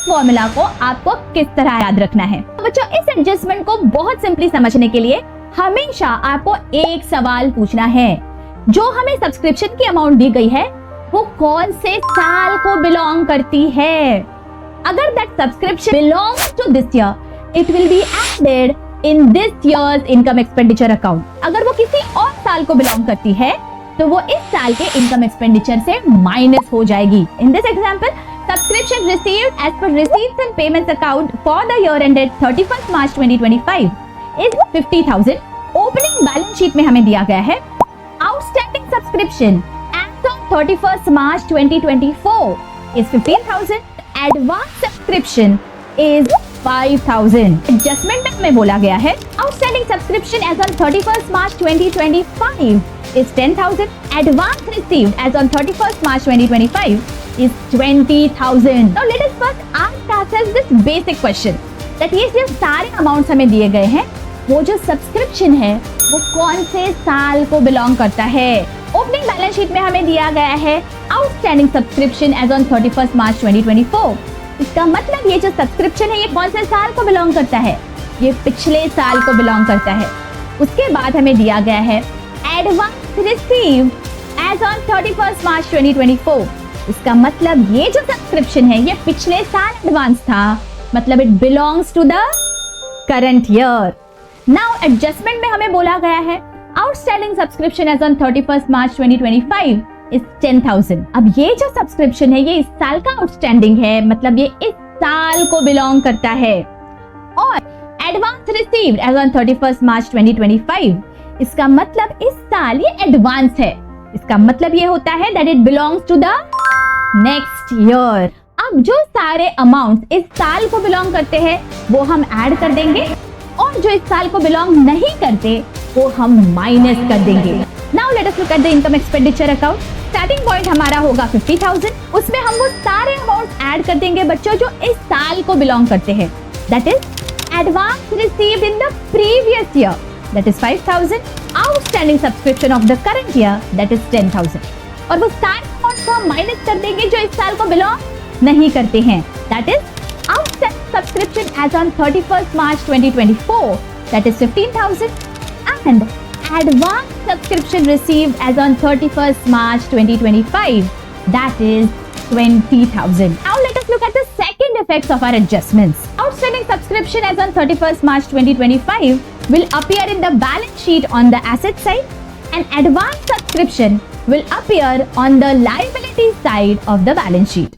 Formula को आपको किस तरह याद रखना है। बच्चों, इस एडजस्टमेंट को बहुत सिंपली समझने के लिए हमेशा आपको एक सवाल पूछना है। जो हमें सब्सक्रिप्शन की अमाउंट दी गई है वो कौन से साल को बिलोंग करती है। अगर that subscription belongs to this year, it will be added in this year's income expenditure account. अगर वो किसी और साल को बिलोंग करती है तो वो इस साल के इनकम एक्सपेंडिचर से माइनस हो जाएगी। In this example, subscription received as per receipts and payments account for the year ended 31 March 2025 is 50,000। Opening balance sheet में हमें दिया गया है outstanding subscription as of 31 March 2024 is 15,000। Advance subscription is 5,000। Adjustment में हमें बोला गया है outstanding subscription as on 31 March 2025 is 10,000. Advance received as on 31st March 2025 is 20,000. Now let us first ask ourselves this basic question that ये जो सारे amounts हमें दिए गए हैं वो जो सब्सक्रिप्शन है वो कौन से साल को बिलोंग करता है। ओपनिंग बैलेंस शीट में हमें दिया गया है outstanding subscription as on 31st March 2024। इसका मतलब ये जो सब्सक्रिप्शन है ये कौन से साल को बिलोंग करता है, ये पिछले साल को बिलोंग करता है। उसके बाद हमें दिया गया है advance received as on 31st March 2024। इसका मतलब ये जो सब्सक्रिप्शन है ये पिछले साल एडवांस था, मतलब it belongs to the current year. Now adjustment में हमें बोला गया है outstanding subscription as on 31st March 2025 is 10,000। अब ये जो सब्सक्रिप्शन है ये इस साल का आउटस्टैंडिंग है, मतलब ये इस साल को बिलोंग करता है। और advance received as on 31st March 2025, इसका मतलब इस साल ये एडवांस है। इसका मतलब ये होता है that it belongs to the next year. अब जो सारे अमाउंट्स इस साल को बिलोंग करते हैं वो हम ऐड कर देंगे और जो इस साल को बिलोंग नहीं करते वो हम माइनस कर देंगे। Now let us look at the income expenditure account. Starting point हमारा होगा 50,000। उसमें हम वो सारे अमाउंट्स ऐड कर देंगे बच्चों जो इस साल को बिलोंग करते हैं। That is advance received in the previous year, that is 5,000. Outstanding subscription of the current year, that is 10,000. और वो सारे अमाउंट को हम माइनस कर देंगे जो इस साल को बिलोंग नहीं करते हैं। That is outstanding subscription as on 31st March 2024, that is 15,000, and advance subscription received as on 31st March 2025, that is 20,000. Now let us look at the second effects of our adjustments. Outstanding subscription as on 31st March 2025 will appear in the balance sheet on the asset side, and advance subscription will appear on the liability side of the balance sheet.